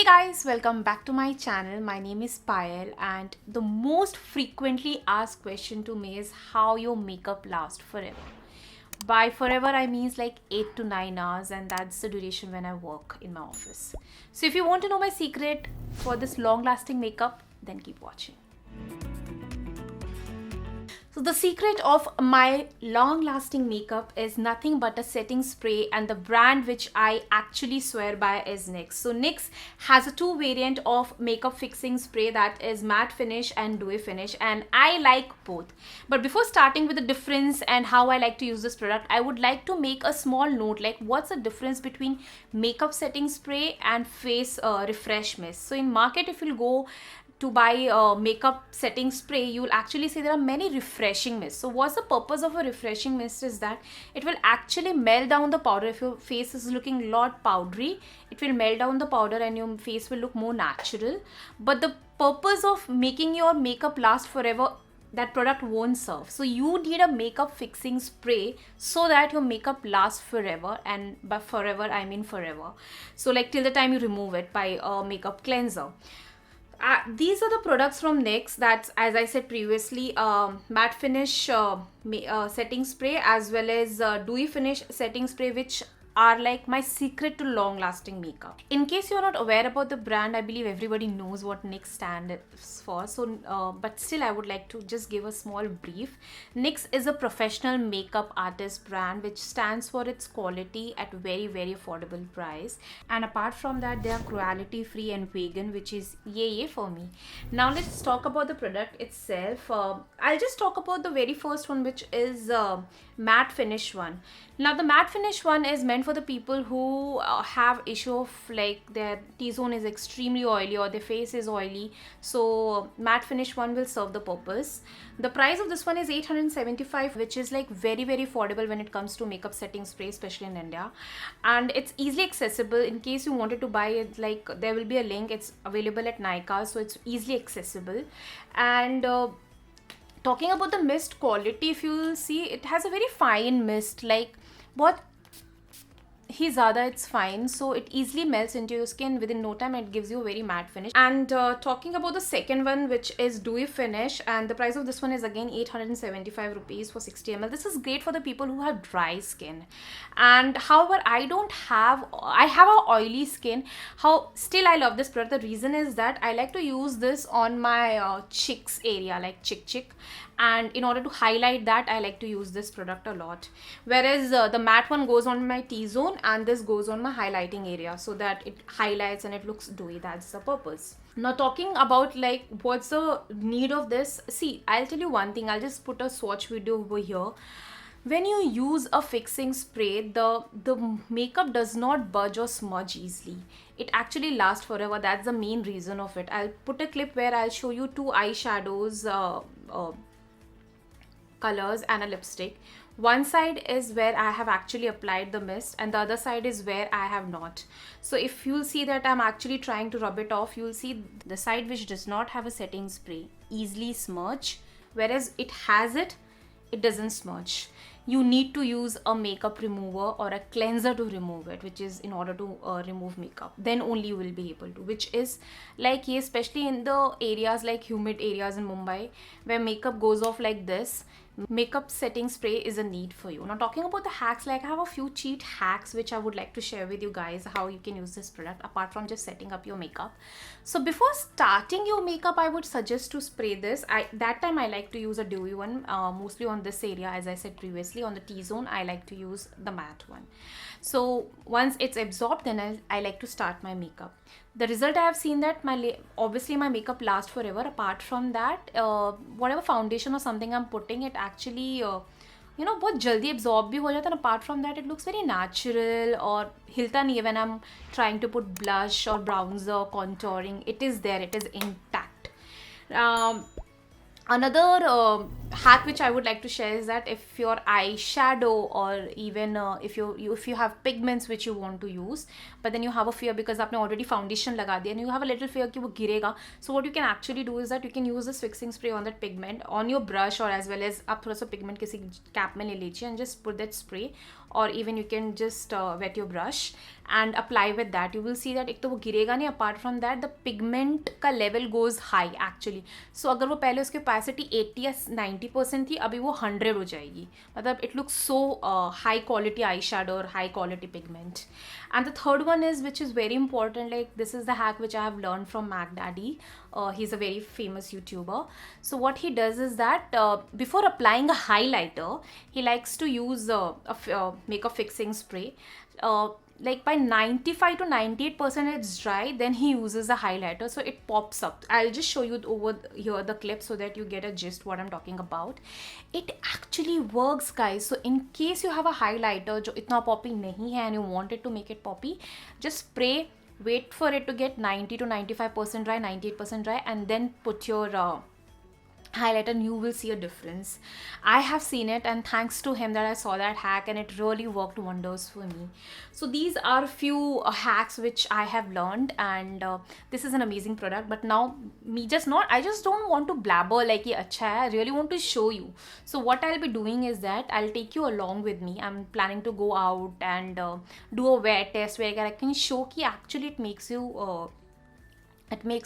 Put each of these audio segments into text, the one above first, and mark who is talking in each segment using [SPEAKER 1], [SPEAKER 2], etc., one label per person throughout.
[SPEAKER 1] Guys, welcome back to my channel. My name is Payal and the most frequently asked question to me is how your makeup lasts forever. By forever I means like 8 to 9 hours, and that's the duration when I work in my office. So if you want to know my secret for this long lasting makeup, then keep watching. So the secret of my long-lasting makeup is nothing but a setting spray, and the brand which I actually swear by is NYX. So NYX has a two variant of makeup fixing spray, that is matte finish and dewy finish, and I like both. But before starting with the difference and how I like to use this product, I would like to make a small note like what's the difference between makeup setting spray and face refresh mist. So in market, if you'll go to buy a makeup setting spray, you will actually see there are many refreshing mists. So what's the purpose of a refreshing mist is that it will actually melt down the powder. If your face is looking a lot powdery, it will melt down the powder and your face will look more natural. But the purpose of making your makeup last forever, that product won't serve. So you need a makeup fixing spray so that your makeup lasts forever, and by forever I mean forever. So like till the time you remove it by a makeup cleanser. These are the products from NYX. That's, as I said previously, matte finish setting spray as well as dewy finish setting spray, which are like my secret to long lasting makeup. In case you're not aware about the brand, I believe everybody knows what NYX stands for. So but still I would like to just give a small brief. NYX is a professional makeup artist brand which stands for its quality at very affordable price, and apart from that they are cruelty free and vegan, which is yay for me. Now let's talk about the product itself. I'll just talk about the very first one, which is matte finish one. Now the matte finish one is meant for the people who have issue of like their T-zone is extremely oily or their face is oily. So matte finish one will serve the purpose. The price of this one is 875, which is like very affordable when it comes to makeup setting spray, especially in India, and it's easily accessible. In case you wanted to buy it, like there will be a link. It's available at Nykaa, so it's easily accessible. And talking about the mist quality, if you will see, it has a very fine mist, like what ही ज़्यादा it's fine, so it easily melts into your skin within no time and it gives you a very matte finish. And talking about the second one, which is dewy finish, and the price of this one is again 875 rupees for 60 ml. This is great for the people who have dry skin, and however I have a oily skin. Still I love this product. The reason is that I like to use this on my cheeks area, like chick, and in order to highlight that I like to use this product a lot, whereas the matte one goes on my T-zone and this goes on my highlighting area so that it highlights and it looks dewy. That's the purpose. Now talking about like what's the need of this, see, I'll tell you one thing. I'll just put a swatch video over here. When you use a fixing spray, the makeup does not budge or smudge easily. It actually lasts forever. That's the main reason of it. I'll put a clip where I'll show you two eyeshadows colors and a lipstick. One side is where I have actually applied the mist and the other side is where I have not. So if you'll see that I'm actually trying to rub it off, you'll see the side which does not have a setting spray easily smudge, whereas it has it doesn't smudge. You need to use a makeup remover or a cleanser to remove it, which is in order to remove makeup. Then only you will be able to, which is like, especially in the areas like humid areas in Mumbai where makeup goes off like this, makeup setting spray is a need for you. Now talking about the hacks, like I have a few cheat hacks which I would like to share with you guys, how you can use this product apart from just setting up your makeup. So before starting your makeup, I would suggest to spray this. That time I like to use a dewy one, mostly on this area. As I said previously, on the T-zone I like to use the matte one. So once it's absorbed, then I like to start my makeup. The result I have seen that obviously my makeup lasts forever. Apart from that, whatever foundation or something I'm putting, it actually बहुत जल्दी absorb भी हो जाता है. And apart from that, it looks very natural और हिलता नहीं है when I'm trying to put blush or bronzer, contouring. It is there, it is intact. Another hack which I would like to share is that if your eyeshadow or even if you have pigments which you want to use, but then you have a fear because आपने already foundation लगा दिया and you have a little fear कि वो गिरेगा, so what you can actually do is that you can use this fixing spray on that pigment on your brush, or as well as आप थोड़ा सा pigment किसी cap में ले लीजिए and just put that spray or even you can just wet your brush and apply with that. You will see that एक तो वो गिरेगा नहीं, apart from that the pigment का level goes high actually. So अगर वो पहले उसकी opacity 80 या 90% थी, अभी वो 100 हो जाएगी. मतलब it looks so high quality eyeshadow or high quality pigment. And the third one is, which is very important, like this is the hack which I have learned from Mac Daddy. He's a very famous YouTuber. So what he does is that before applying a highlighter, he likes to use makeup fixing spray. Like by 95 to 98% it's dry, then he uses a highlighter, so it pops up. I'll just show you over here the clip so that you get a gist what I'm talking about. It actually works, guys. So in case you have a highlighter जो इतना poppy नहीं है and you want it to make it poppy, just spray, wait for it to get 90 to 95% dry, 98% dry, and then put your highlighter and you will see a difference. I have seen it, and thanks to him that I saw that hack, and it really worked wonders for me. So these are a few hacks which I have learned, and this is an amazing product. But now I just don't want to blabber like ye acha hai. I really want to show you. So what I'll be doing is that I'll take you along with me. I'm planning to go out and do a wear test where I can show ki actually it makes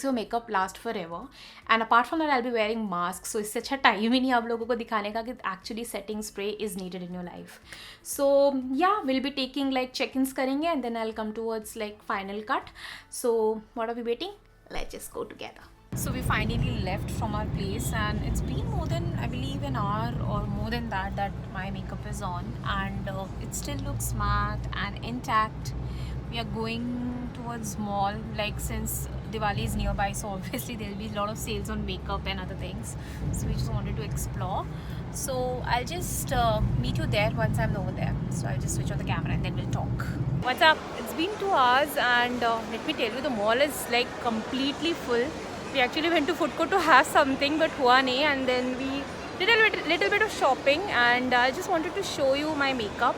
[SPEAKER 1] your makeup last forever. And apart from that, I'll be wearing masks, so इससे अच्छा time ही नहीं आप लोगों को दिखाने का कि actually setting spray is needed in your life. So yeah, we'll be taking like check-ins करेंगे, and then I'll come towards like final cut. So what are we waiting? Let's just go together. So we finally left from our place, and it's been more than, I believe, an hour or more than that my makeup is on, and it still looks matte and intact. We are going towards mall, like since Diwali is nearby, so obviously there will be a lot of sales on makeup and other things, so we just wanted to explore. So I'll just meet you there once I'm over there. So I'll just switch on the camera and then we'll talk. What's up? It's been 2 hours, and let me tell you, the mall is like completely full. We actually went to food court to have something, but hua nahi, and then we did a little bit of shopping, and I just wanted to show you my makeup.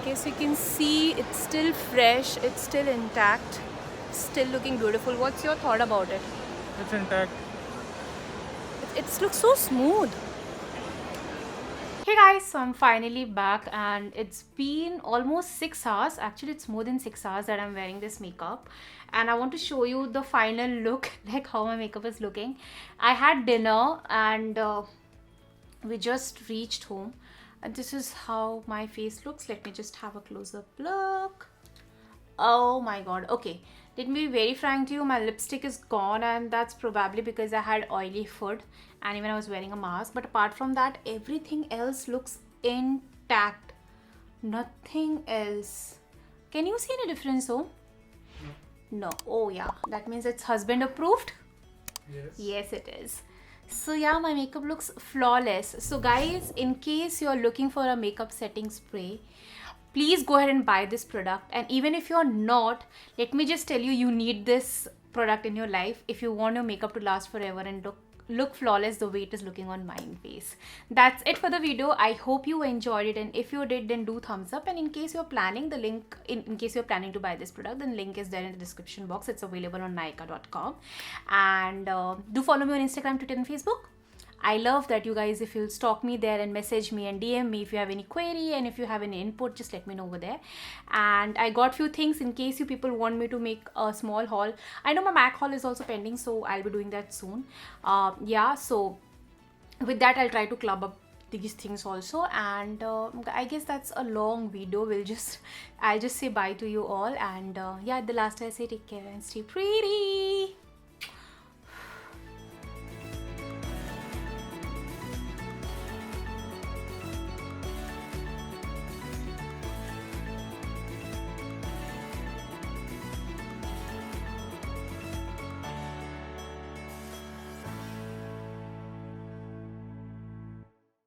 [SPEAKER 1] Okay, so you can see it's still fresh, it's still intact, still looking beautiful. What's your thought about it?
[SPEAKER 2] It's intact.
[SPEAKER 1] It looks so smooth. Hey guys, so I'm finally back, and it's been almost 6 hours. Actually, it's more than 6 hours that I'm wearing this makeup, and I want to show you the final look, like how my makeup is looking. I had dinner, and we just reached home, and this is how my face looks. Let me just have a close-up look. Oh my god. Okay, let me be very frank to you, my lipstick is gone, and that's probably because I had oily food and even I was wearing a mask. But apart from that, everything else looks intact. Nothing else. Can you see any difference though? No. Oh yeah, that means it's husband approved. Yes it is. So yeah, my makeup looks flawless. So guys, in case you're looking for a makeup setting spray, please go ahead and buy this product. And even if you're not, let me just tell you, you need this product in your life if you want your makeup to last forever and look flawless the way it is looking on my face. That's it for the video. I hope you enjoyed it, and if you did, then do thumbs up. And in case you're planning, the link in case you're planning to buy this product, then link is there in the description box. It's available on Nykaa.com. And do follow me on Instagram, Twitter and Facebook. I love that you guys, if you'll stalk me there and message me and DM me if you have any query, and if you have any input, just let me know over there. And I got few things in case you people want me to make a small haul. I know my MAC haul is also pending, so I'll be doing that soon. Yeah, so with that, I'll try to club up these things also. And I guess that's a long video. I'll just say bye to you all. And yeah, at the last I say take care and stay pretty.